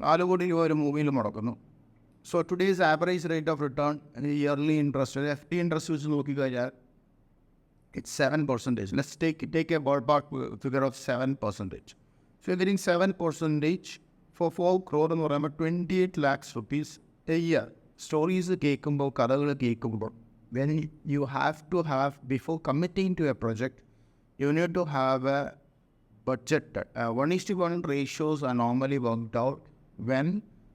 4 കോടി രൂപ ഒരു മൂവിയിൽ മുടക്കുന്നു. So today's average rate of return yearly interest FD interest വെച്ച് നോക്കിക്കഴിഞ്ഞാൽ it's 7%. Let's take a ballpark figure of 7%. So you're getting 7% for 4 crore എന്ന് പറയുമ്പോൾ 28 lakhs rupees a year. Stories കേൾക്കുമ്പോൾ, കഥകൾ കേൾക്കുമ്പോൾ, when you have to have, before committing to a project, you need to have a budget. 1:1 ratios are normally worked out when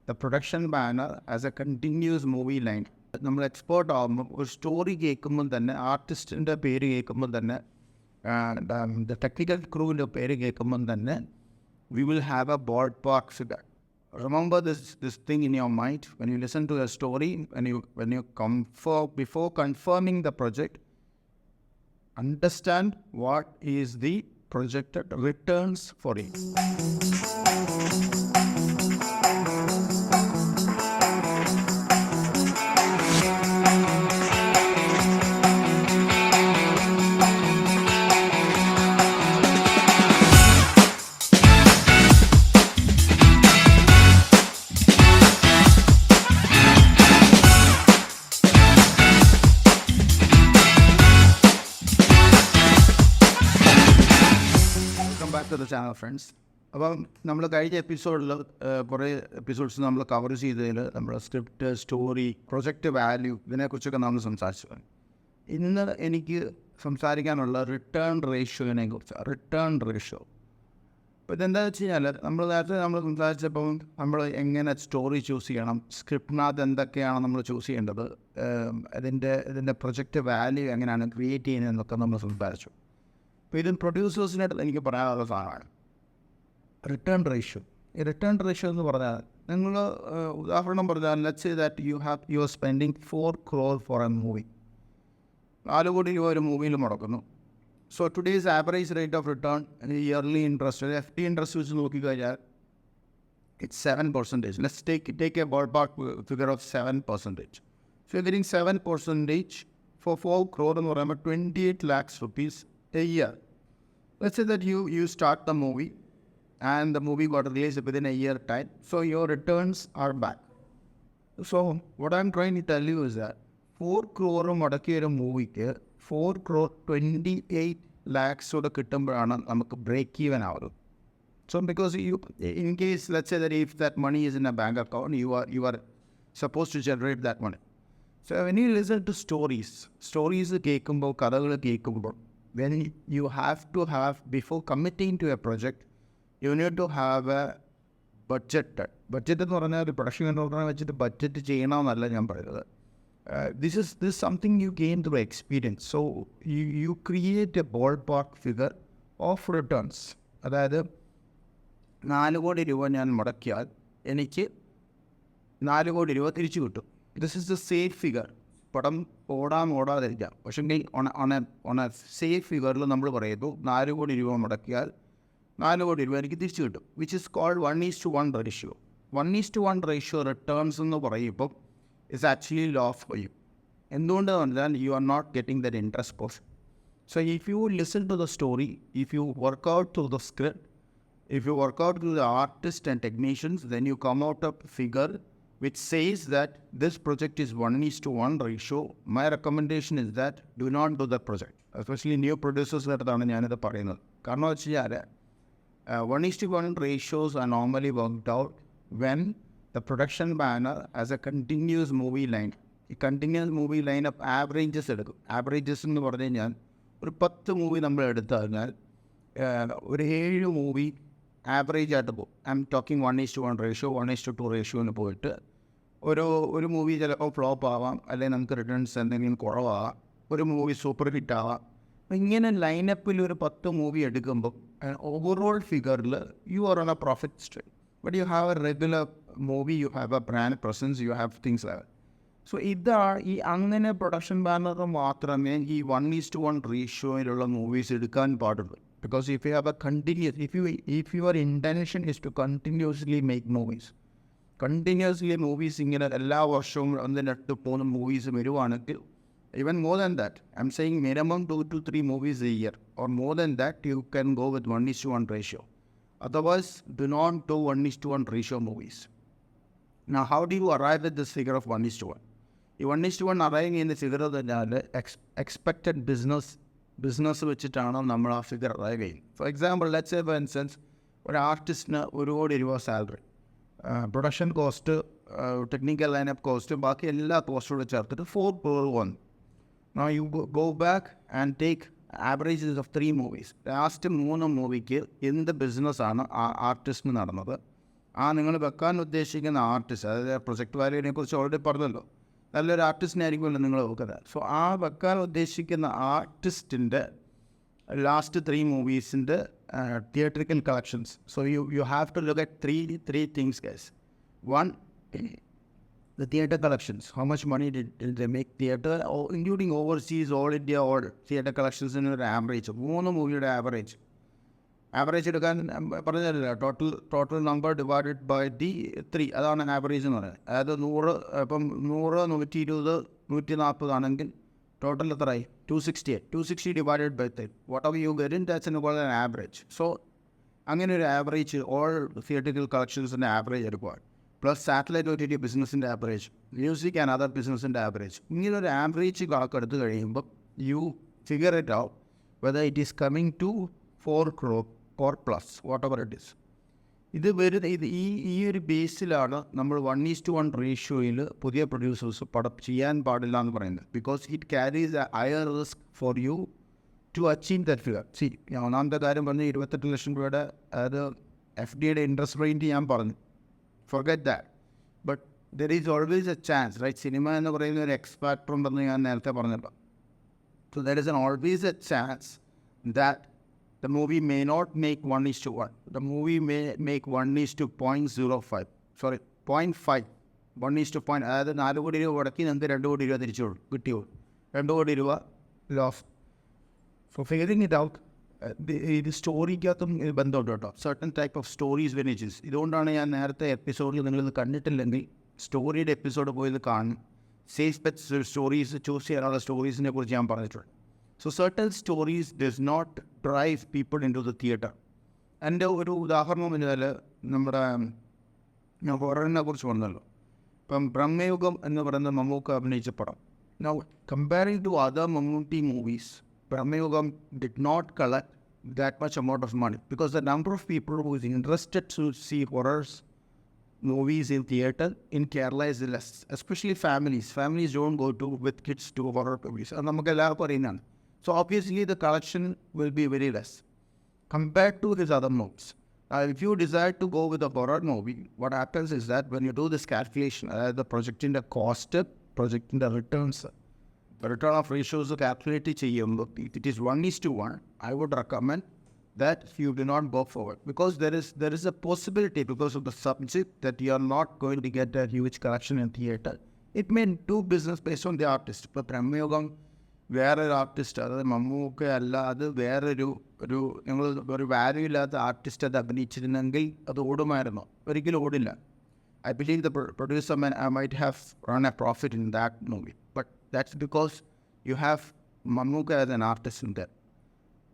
the production banner has a continuous movie line. നമ്മൾ expert ആകുമ്പോൾ ഒരു story കേൾക്കുമ്പോൾ തന്നെ, ആർട്ടിസ്റ്റിൻ്റെ പേര് കേൾക്കുമ്പോൾ തന്നെ, technical ക്രൂവിൻ്റെ പേര് കേൾക്കുമ്പോൾ തന്നെ, we will have a ballpark figure. Remember this thing in your mind when you listen to a story, when you before confirming the project, understand what is the projected returns for it. Channel friends, അപ്പം നമ്മൾ കഴിഞ്ഞ എപ്പിസോഡിൽ കുറേ episodes നമ്മൾ cover ചെയ്തതിൽ നമ്മുടെ script, story, project value, ഇതിനെക്കുറിച്ചൊക്കെ നമ്മൾ സംസാരിച്ചു. ഇന്ന് എനിക്ക് സംസാരിക്കാനുള്ള റിട്ടേൺ റേഷ്യോനെ കുറിച്ച്. റിട്ടേൺ റേഷ്യോ അപ്പോൾ ഇതെന്താണെന്ന് വെച്ച് കഴിഞ്ഞാൽ, നേരത്തെ നമ്മൾ സംസാരിച്ചപ്പം നമ്മൾ എങ്ങനെ സ്റ്റോറി ചൂസ് ചെയ്യണം, സ്ക്രിപ്റ്റിനകത്ത് എന്തൊക്കെയാണ് നമ്മൾ ചൂസ് ചെയ്യേണ്ടത്, ഇതിൻ്റെ പ്രൊജക്റ്റ് വാല്യൂ എങ്ങനെയാണ് ക്രിയേറ്റ് ചെയ്യുന്നതെന്നൊക്കെ നമ്മൾ സംസാരിച്ചു. അപ്പോൾ ഇത് പ്രൊഡ്യൂസേഴ്സിനായിട്ട് എനിക്ക് പറയാനുള്ള സാധനമാണ് റിട്ടേൺ റേഷ്യോ. ഈ റിട്ടേൺ റേഷ്യോ എന്ന് പറഞ്ഞാൽ, നിങ്ങൾ ഉദാഹരണം പറഞ്ഞാൽ, let's say that you are spending 4 crore for a movie. 4 crore രൂപ ഒരു മൂവിയിൽ മുടക്കുന്നു. So today's average rate of return yearly interest FD interest വെച്ച് നോക്കിക്കഴിഞ്ഞാൽ it's 7%. Let's take a ballpark figure of 7%. So you're getting 7% for 4 crore എന്ന് പറയുമ്പോൾ 28 lakhs rupees a year. Let's say that you start the movie and the movie got released within a year time, so your returns are back. So what I'm trying to tell you is that 4 crore മുടക്കിയ ഒരു മൂവിക്ക് 4 crore 28 lakhs കിട്ടുമ്പോഴാണ് നമുക്ക് break even ആവുന്നത്. So because in case, let's say that if that money is in a bank account, you are supposed to generate that money. So when you listen to stories കേൾക്കുമ്പോൾ, കഥകൾ കേൾക്കുമ്പോൾ, when you have to have, before committing to a project, you need to have a budget. Budget എന്ന് പറഞ്ഞാൽ ഒരു production കൺട്രോളറെ വെച്ചിട്ട് budget ചെയ്യണമെന്നല്ല ഞാൻ പറയുന്നത്. This is something you gain through experience. So you create a ballpark figure of returns. അതായത് 4 കോടി രൂപ ഞാൻ മുടക്കിയാൽ എനിക്ക് 4 കോടി രൂപ തിരിച്ചു കിട്ടും. This is the safe figure. പടം ഓടാതിരിക്കാം, പക്ഷേ ഓൺ എ സേഫ് ഫിഗറിൽ നമ്മൾ പറയുന്നു 4 കോടി രൂപ മുടക്കിയാൽ 4 കോടി രൂപ എനിക്ക് തിരിച്ചു കിട്ടും, which is called 1:1 ratio. 1:1 ratio returns എന്ന് പറയുമ്പോൾ is actually low for you. എന്തുകൊണ്ടെന്ന് പറഞ്ഞാൽ, you are not getting that interest portion. So if you listen to the story, if you work out to the script, if you work out with the artists and technicians, then you come out a figure which says that this project is 1:1 ratio. My recommendation is that do not do that project, especially new producers. That's ഞാനിത് പറയുന്നത്. കാരണം വെച്ച് കഴിഞ്ഞാൽ 1:1 ratios are normally worked out when the production banner has a continuous movie line. ഈ continuous movie line up averages എടുക്കും. Averages എന്ന് പറഞ്ഞു കഴിഞ്ഞാൽ ഒരു 10 മൂവി നമ്മൾ എടുത്തു കഴിഞ്ഞാൽ ഒരു 7 മൂവി ആവറേജ് ആയിട്ട് പോകും. ഐ എം ടോക്കിംഗ് 1:1 റേഷ്യോ, 1:2 റേഷ്യോന്ന് പോയിട്ട് ഒരു മൂവി ചിലപ്പോൾ ഫ്ലോപ്പ് ആവാം, അല്ലെങ്കിൽ നമുക്ക് റിട്ടേൺസ് എന്തെങ്കിലും കുറവാകാം, ഒരു മൂവി സൂപ്പർ ഹിറ്റ് ആവാം. അപ്പം ഇങ്ങനെ ലൈനപ്പിൽ ഒരു 10 മൂവി എടുക്കുമ്പോൾ ഓവറോൾ ഫിഗറിൽ you are on a profit stream. But you have a regular movie, you have a brand presence, you have things like. So ഈ അങ്ങനെ പ്രൊഡക്ഷൻ ബാനർ മാത്രമേ ഈ 1:1 റേഷ്യോയിലുള്ള മൂവീസ് എടുക്കാൻ പാടുള്ളൂ. Because if you have a continuous, if your intention is to continuously make movies, ഇങ്ങനെ എല്ലാ വർഷവും 1-2-3 movies വരുവാണെങ്കിൽ, even more than that, I'm saying minimum 2 to 3 movies a year, or more than that, you can go with 1:1 ratio. Otherwise, do not do 1:1 ratio movies. Now, how do you arrive at this figure of 1:1? ഈ 1:1 arriving in the figure തന്നെയാണ് expected business വെച്ചിട്ടാണ് നമ്മൾ ആ figure arrive ചെയ്യുന്നത്. For example, let's say for instance ഒരു ആർട്ടിസ്റ്റിന് 1 കോടി രൂപ salary, production cost, technical lineup cost, ബാക്കി എല്ലാ കോസ്റ്റോടെ ചേർത്തിട്ട് 4/1. Now you go back and take averages of 3 movies. Last 3 മൂവിക്ക് എന്ത് ബിസിനസ്സാണ് ആ ആർട്ടിസ്റ്റിന് നടന്നത്, ആ നിങ്ങൾ വെക്കാൻ ഉദ്ദേശിക്കുന്ന ആർട്ടിസ്റ്റ്, അതായത് പ്രൊജക്ട് വാല്യൂവിനെ കുറിച്ച് ഓൾറെഡി പറഞ്ഞല്ലോ, നല്ലൊരു ആർട്ടിസ്റ്റിനെ ആയിരിക്കുമല്ലോ നിങ്ങൾ നോക്കുന്നത്. സോ ആ വെക്കാൻ ഉദ്ദേശിക്കുന്ന ആർട്ടിസ്റ്റിൻ്റെ last 3 മൂവീസിൻ്റെ theatrical collections. So you have to look at three things, guys. One, the theatre collections. How much money did they make theatre, including overseas, all India, or theatre collections in an average. 3 മൂവിയുടെ average എടുക്കാൻ പറഞ്ഞില്ല, total number divided by the 3, അതാണ് average എന്ന് പറയുന്നത്. അതായത് 100, ഇപ്പം 100, 120, 140 ആണെങ്കിൽ total എത്രയായി? 260 divided by 3. What are you getting, that's in called an average. So അങ്ങനെ ഒരു ആവറേജ് ഓൾ തിയേറ്ററിക്കൽ കളക്ഷൻസിൻ്റെ ആവറേജ് എടുക്കുക, പ്ലസ് സാറ്റലൈറ്റ് OTT ബിസിനസ്സിൻ്റെ ആവറേജ്, മ്യൂസിക് ആൻഡ് അതർ ബിസിനസ്സിൻ്റെ ആവറേജ്. ഇങ്ങനൊരു ആവറേജ് കണക്കെടുത്ത് കഴിയുമ്പോൾ you figure it out whether it is coming to 4 crore or plus, whatever it is. ഇത് ഈ ഒരു ബേസിലാണ് നമ്മൾ 1:1 റേഷ്യോയിൽ പുതിയ പ്രൊഡ്യൂസേഴ്സ് പടം ചെയ്യാൻ പാടില്ല എന്ന് പറയുന്നത്. Because it carries a higher risk for you to achieve that figure. ഞാൻ ഒന്നാമത്തെ കാര്യം പറഞ്ഞു, 28 ലക്ഷം രൂപയുടെ അതായത് FDIയുടെ ഇൻട്രസ്റ്റ് റേറ്റ് ഞാൻ പറഞ്ഞു, forget that. But there is always a chance, right? Cinema എന്ന് പറയുന്ന ഒരു X factor ഉണ്ടെന്ന് ഞാൻ നേരത്തെ പറഞ്ഞല്ലോ. So there is always a chance that the movie may not make 1:1. The movie may make 1:0.05. Sorry, 0.5. 1:0. അതായത് 4 കോടി രൂപ മുടക്കി നമുക്ക് 2 കോടി രൂപ തിരിച്ചു കിട്ടിയുള്ളൂ. 2 കോടി രൂപ loss. So figuring it out, ഇത് സ്റ്റോറിക്കകത്തും ബന്ധമുണ്ട് കേട്ടോ. സർട്ടൻ ടൈപ്പ് ഓഫ് സ്റ്റോറീസ് വെനേജസ്. ഇതുകൊണ്ടാണ് ഞാൻ നേരത്തെ എപ്പിസോഡിൽ നിങ്ങളിത് കണ്ടിട്ടില്ലെങ്കിൽ സ്റ്റോറിയുടെ എപ്പിസോഡ് പോയി ഇത് കാണും. സേഫ് ബെറ്റ് സ്റ്റോറീസ് ചൂസ് ചെയ്യാനുള്ള സ്റ്റോറീസിനെ കുറിച്ച് ഞാൻ പറഞ്ഞിട്ടുണ്ട്. So certain stories does not drive people into the theatre. എൻ്റെ ഒരു ഉദാഹരണം എന്നാൽ നമ്മുടെ ഹൊററിനെ കുറിച്ച് പറഞ്ഞല്ലോ. ഇപ്പം ബ്രഹ്മയുഗം എന്ന് പറയുന്ന മമ്മൂക്ക അഭിനയിച്ച പടം. Now comparing to other Mammootty movies, Brahmayugam did not collect that much amount of money because the number of people who is interested to see horrors movies in theatre in Kerala is less, especially families. Families don't go to with kids to horror movies. അത് നമുക്ക് എല്ലാവർക്കും അറിയുന്നതാണ്. So obviously the collection will be very less compared to his other movies. Now if you decide to go with a horror movie, what happens is that when you do this calculation, the projecting the cost, projecting the returns, the return of ratios calculate ചെയ്യുമ്പോൾ if it is 1:1, I would recommend that you do not go forward because there is a possibility because of the subject that you are not going to get a huge collection in theatre. It may do business based on the artist. But Brahmayugam വേറൊരു artist, അതായത് മമ്മൂക്ക അല്ല, അത് വേറൊരു നിങ്ങൾ ഒരു value ഇല്ലാത്ത artist അത് അഭിനയിച്ചിരുന്നെങ്കിൽ അത് ഓടുമായിരുന്നോ? ഒരിക്കലും ഓടില്ല. I believe the producer might have run a profit in that movie, but that's because you have Mammukka as an artist in that.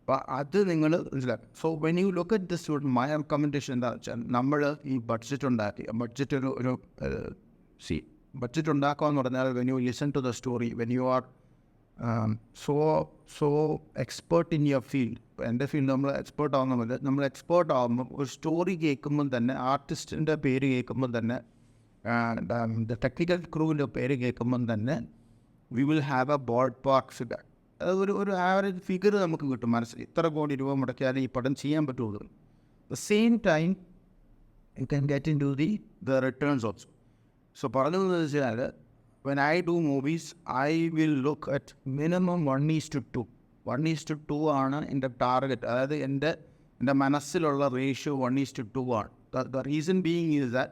അപ്പോൾ അത് നിങ്ങൾ മനസ്സിലാക്കും. So when you look at this, my recommendation എന്താണെന്ന് വെച്ചാൽ നമ്മൾ ഈ ബഡ്ജറ്റ് ഉണ്ടാക്കി, budget budget ഉണ്ടാക്കുക എന്ന് പറഞ്ഞാൽ when you listen to the story, when you are so expert in your field. എൻ്റെ ഫീൽഡ് നമ്മൾ എക്സ്പേർട്ട് ആവുന്നത്, നമ്മൾ എക്സ്പേർട്ട് ആകുമ്പോൾ ഒരു സ്റ്റോറി കേൾക്കുമ്പം തന്നെ, ആർട്ടിസ്റ്റിൻ്റെ പേര് കേൾക്കുമ്പം തന്നെ, ടെക്നിക്കൽ ക്രൂവിൻ്റെ പേര് കേൾക്കുമ്പം തന്നെ we will have A bold park figure. അത് ഒരു ആവറേജ് ഫിഗർ നമുക്ക് കിട്ടും മനസ്സിൽ. ഇത്ര കോടി രൂപ മുടക്കിയാലും ഈ പടം ചെയ്യാൻ പറ്റുള്ളൂ. The same time you can get in to the returns also. So പറഞ്ഞതെന്ന് വെച്ചാൽ when I do movies, I will look at minimum 1:2. 1:2 ആണ് എൻ്റെ ടാർഗറ്റ്. അതായത് എൻ്റെ മനസ്സിലുള്ള റേഷ്യോ 1:2 ആണ്. The reason being is that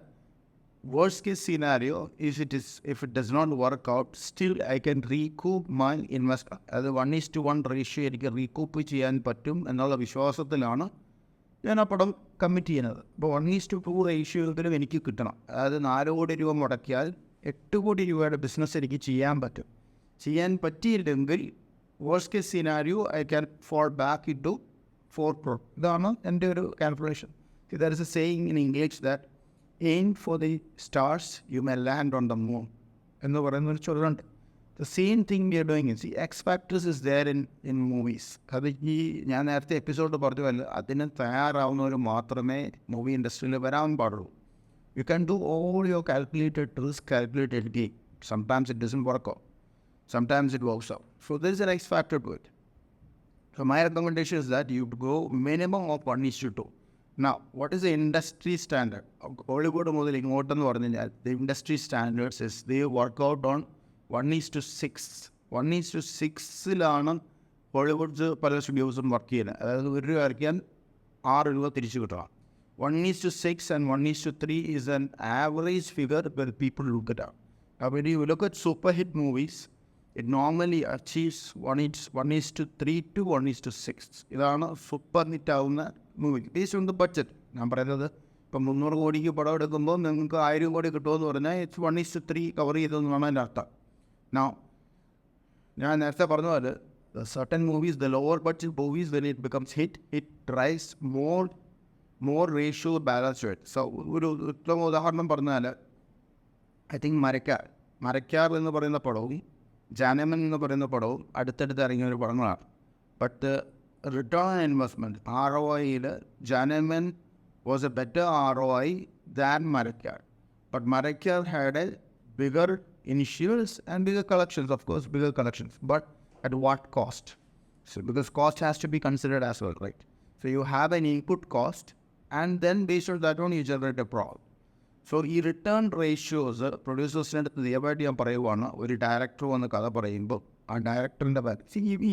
worst case scenario, if it does not work out, still I can recoup my investment. അതായത് 1:1 ratio എനിക്ക് recoup ചെയ്യാൻ പറ്റും എന്നുള്ള വിശ്വാസത്തിലാണ് ഞാൻ ആ പടം കമ്മിറ്റ് ചെയ്യുന്നത്. അപ്പോൾ 1:2 റേഷ്യോയിലും എനിക്ക് കിട്ടണം. അതായത് 4 കോടി രൂപ മുടക്കിയാൽ 8 കോടി രൂപയുടെ ബിസിനസ് എനിക്ക് ചെയ്യാൻ പറ്റും. ചെയ്യാൻ പറ്റിയില്ലെങ്കിൽ worst case scenario I can fall back in to 4 crore. ഇതാണ് എൻ്റെ ഒരു calculation. There is a saying in English that aim for the stars, you may land on the moon. എന്ന് പറയുന്ന ഒരു ചൊല്ലുണ്ട്. The same thing we are doing. See, X factors is there in movies. അത് ഈ ഞാൻ നേരത്തെ episode പറഞ്ഞതല്ല, അതിന് തയ്യാറാവുന്നവർ മാത്രമേ മൂവി ഇൻഡസ്ട്രിയിൽ വരാൻ പാടുള്ളൂ. You can do all your calculated risk, calculated gain. Sometimes it doesn't work out. Sometimes it works out. So there is an X factor to it. So my recommendation is that you go minimum of 1:2. Now, what is the industry standard? Hollywood മുതൽ ഇങ്ങോട്ടെന്ന് പറഞ്ഞു കഴിഞ്ഞാൽ the industry standards is they work out on 1:6. 1:6 Hollywood പല സ്റ്റുഡിയോസും work ചെയ്യുന്നത്. അതായത് ഒരു രൂപ ഇറക്കിയാൽ 6 രൂപ തിരിച്ചു കിട്ടണം. 1:6 and 1:3 is an average figure where people look at it. When you look at super hit movies, it normally achieves 1:3 to 1:6. ഇതാണ് super hit ആവുന്ന movie based on the budget. ഞാൻ പറയുന്നത് ഇപ്പം 300 കോടിക്ക് പടം എടുക്കുമ്പോൾ നിങ്ങൾക്ക് 1000 കോടി കിട്ടുമെന്ന് പറഞ്ഞാൽ ഇറ്റ്സ് 1:3 കവർ ചെയ്തതെന്നാണ് അതിൻ്റെ അർത്ഥം. Now, ഞാൻ നേരത്തെ പറഞ്ഞ പോലെ certain movies, the lower budget movies, when it becomes hit, it drives more ratio balance to it. So, ഒരു ഉദാഹരണം പറഞ്ഞാൽ ഐ തിങ്ക് മരക്കാർ എന്ന് പറയുന്ന പടവും ജാനമൻ എന്ന് പറയുന്ന പടവും അടുത്തടുത്ത് ഇറങ്ങിയ ഒരു പടങ്ങളാണ്. But return on investment ROI Janeman was a better ROI than Marakkar. But Marakkar had a bigger initials and bigger collections, of course, bigger collections. But at what cost? So, because cost has to be considered as well, right? So, you have an input cost and then based on that one, you generate a profit. So, ഈ return ratios പ്രൊഡ്യൂസേഴ്സിൻ്റെ അടുത്ത് ദയവായിട്ട് ഞാൻ പറയുവാണ്. ഒരു director വന്ന് കഥ പറയുമ്പോൾ ആ ഡയറക്ടറിൻ്റെ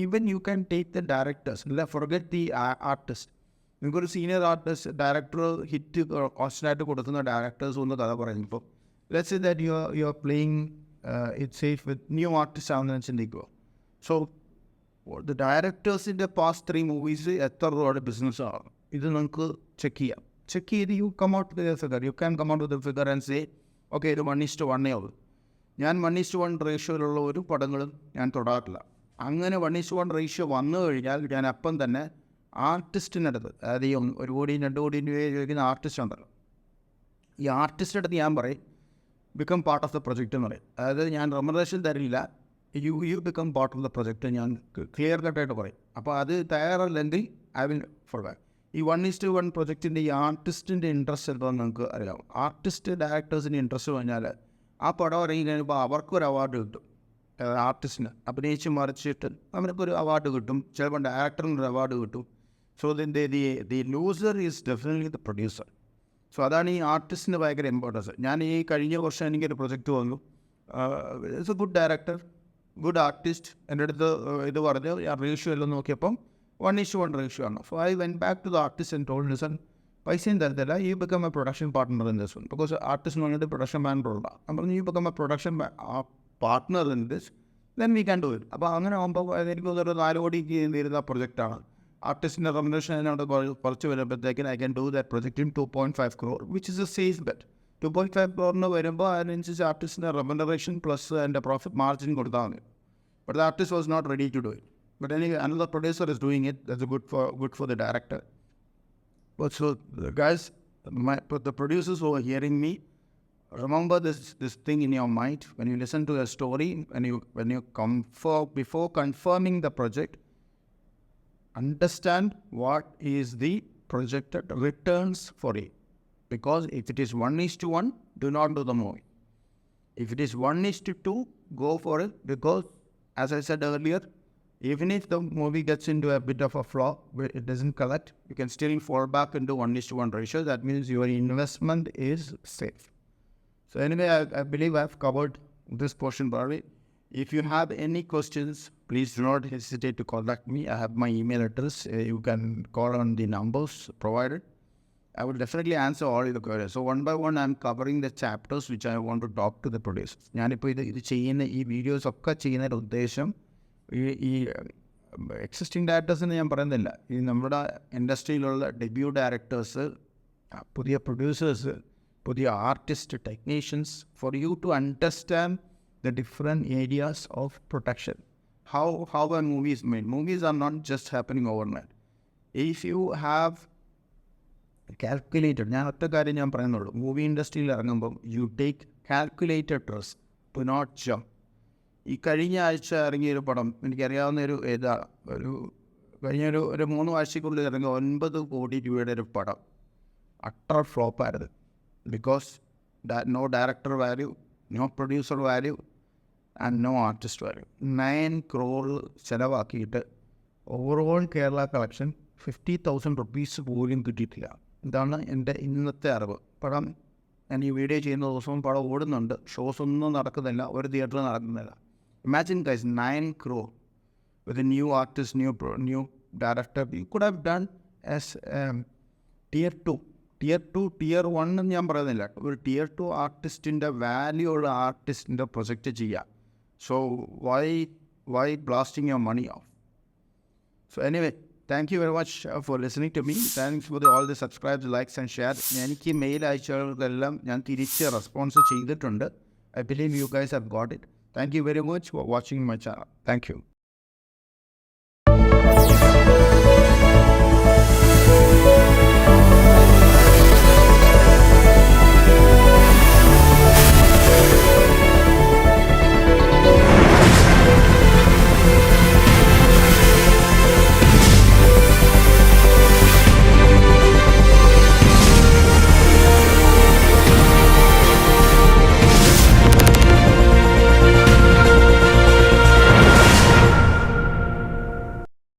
even you can take the directors, അല്ല ഫോർഗെറ്റ് ദി ആർട്ടിസ്റ്റ്. നിങ്ങൾക്കൊരു സീനിയർ ആർട്ടിസ്റ്റ് ഡയറക്ടർ ഹിറ്റ് കോസ്റ്റിനായിട്ട് കൊടുക്കുന്ന ഡയറക്ടേഴ്സ് വന്ന് കഥ പറയുമ്പോൾ let's say that you're playing it safe with new artists ആണെന്ന് ചിന്തിക്കുക. So, the directors in the past 3 movies എത്ര രൂപയുടെ ബിസിനസ്സാണ് ഇത് നിങ്ങൾക്ക് ചെക്ക് ചെയ്യാം. ചെക്ക് ചെയ്ത് you come out with a figure. You can come out with a figure and say, okay, ഇത് 1:1 ആവും. ഞാൻ 1:1 റേഷ്യോയിലുള്ള ഒരു പടങ്ങളും ഞാൻ തൊടാറില്ല. അങ്ങനെ 1:1 റേഷ്യോ വന്നു കഴിഞ്ഞാൽ ഞാൻ അപ്പം തന്നെ ആർട്ടിസ്റ്റിനടുത്ത്, അതായത് ഈ 1 കോടി 2 കോടി രൂപ ചോദിക്കുന്ന ആർട്ടിസ്റ്റ് ഉണ്ടല്ലോ, ഈ ആർട്ടിസ്റ്റിൻ്റെ അടുത്ത് ഞാൻ പറയും become part of the project എന്ന് പറയും. അതായത് ഞാൻ റെമുനറേഷൻ തരില്ല, you become part of the project ഞാൻ ക്ലിയർ കട്ടായിട്ട് പറയും. അപ്പോൾ അത് തയ്യാറല്ലെങ്കിൽ ഐ വിൽ ഫോർവേഡ്. ഈ 1:1 പ്രൊജക്റ്റിൻ്റെ ഈ ആർട്ടിസ്റ്റിൻ്റെ ഇൻട്രസ്റ്റ് എന്താണെന്ന് നിങ്ങൾക്ക് അറിയാം. ആർട്ടിസ്റ്റ് ഡയറക്ടേഴ്സിൻ്റെ ഇൻട്രസ്റ്റ് പറഞ്ഞാൽ ആ പടം ഇറങ്ങി കഴിയുമ്പോൾ അവർക്കൊരു അവാർഡ് കിട്ടും. ആർട്ടിസ്റ്റിന് അഭിനയിച്ച് മറിച്ചിട്ട് അവർക്കൊരു അവാർഡ് കിട്ടും, ചിലപ്പോൾ ഡയറക്ടറിനൊരു അവാർഡ് കിട്ടും. So the loser is definitely the producer. So അതാണ് ഈ ആർട്ടിസ്റ്റിന് ഭയങ്കര ഇമ്പോർട്ടൻസ്. ഞാൻ ഈ കഴിഞ്ഞ വർഷം എനിക്കൊരു പ്രൊജക്റ്റ് വന്നു. It's A good director, good artist. എൻ്റെ അടുത്ത് ഇത് പറഞ്ഞ് ആ റേഷ്യോ എല്ലാം നോക്കിയപ്പം 1:1 റേഷ്യോ ആണ്. So I went back to the artist and told listen, പൈസയും തരത്തില്ല, you become a production partner in this one. Because ആർട്ടിസ്റ്റിന് വേണ്ടിയിട്ട് പ്രൊഡക്ഷൻ മാനേജറുള്ള ഞാൻ പറഞ്ഞു, you become a production partner in this, then we can do it. അപ്പോൾ അങ്ങനെ ആകുമ്പോൾ എനിക്ക് ഒരു 4 കോടിക്ക് തീരുന്ന പ്രൊജക്റ്റാണ്. ആർട്ടിസ്റ്റിൻ്റെ റെമുനറേഷൻ അതിനോട് കുറച്ച് വരുമ്പോഴത്തേക്കിന് I can do that project in 2.5 crore, which is a safe bet. 2.5 crore വരുമ്പോൾ അതിനനുസരിച്ച് ആർട്ടിസ്റ്റിൻ്റെ റെമുനറേഷൻ പ്ലസ് അതിൻ്റെ പ്രോഫിറ്റ് മാർജിൻ കൊടുത്താൽ മതി. But the artist was not ready to do it. But anyway, another producer is doing it. That's good for the director. But so, guys, the producers who are hearing me, remember this thing in your mind when you listen to a story. When you before confirming the project, understand what is the projected returns for it. Because if it is 1:1, do not do the movie. If it is 1:2, go for it. Because as I said earlier, even if the movie gets into a bit of a flop, where it doesn't collect, you can still fall back into 1:1 ratio. That means your investment is safe. So anyway, I believe I've covered this portion probably. If you have any questions, please do not hesitate to contact me. I have my email address. You can call on the numbers provided. I will definitely answer all the queries. So one by one, I'm covering the chapters which I want to talk to the producers. ഞാനിപ്പോൾ ഇത് ചെയ്യുന്ന ഈ videos ഒക്കെ ചെയ്യുന്നതിൻ്റെ ഉദ്ദേശം ഈ existing ഡയറക്ടേഴ്സിന് ഞാൻ പറയുന്നില്ല, ഈ നമ്മുടെ ഇൻഡസ്ട്രിയിലുള്ള ഡെബ്യൂ ഡയറക്ടേഴ്സ്, പുതിയ പ്രൊഡ്യൂസേഴ്സ്, പുതിയ artist, technicians, for you to understand the different areas of protection. How a movie is made. Movies are not just happening overnight. If you have calculated. ഞാൻ ഒറ്റ കാര്യം ഞാൻ പറയുന്നുള്ളൂ, മൂവി ഇൻഡസ്ട്രിയിൽ ഇറങ്ങുമ്പം you take calculated risk, do not jump. ഈ കഴിഞ്ഞ ആഴ്ച ഇറങ്ങിയൊരു പടം എനിക്കറിയാവുന്നൊരു ഒരു 3 ആഴ്ചക്കുള്ളിൽ ഇറങ്ങിയ 9 കോടി രൂപയുടെ ഒരു പടം അട്ടർ ഫ്ലോപ്പായിരുന്നു. Because no director value, no producer value and no artist value. 9 crore ചിലവാക്കിയിട്ട് ഓവറോൾ കേരള കളക്ഷൻ 50,000 rupees പോലും കിട്ടിയിട്ടില്ല. ഇതാണ് എൻ്റെ ഇന്നത്തെ അറിവ്. പടം ഞാൻ ഈ വീഡിയോ ചെയ്യുന്ന ദിവസവും പടം ഓടുന്നുണ്ട്, ഷോസ് ഒന്നും നടക്കുന്നില്ല, ഒരു തിയേറ്ററിൽ നടക്കുന്നില്ല. Imagine guys, 9 crore with a new artist, new director. You could have done as tier 2. Tier 1 എന്ന് ഞാൻ പറയുന്നില്ല. ഒരു tier 2 ആർട്ടിസ്റ്റിൻ്റെ വാല്യൂ ഉള്ള ആർട്ടിസ്റ്റിൻ്റെ പ്രൊജക്റ്റ് ചെയ്യാം. So why blasting your money off? So anyway, thank you very much for listening to me. Thanks for all the subscribes, likes and shares. എനിക്ക് mail അയച്ചവർക്കെല്ലാം ഞാൻ തിരിച്ച് response ചെയ്തിട്ടുണ്ട്. I believe you guys have got it. Thank you very much for watching my channel. Thank you.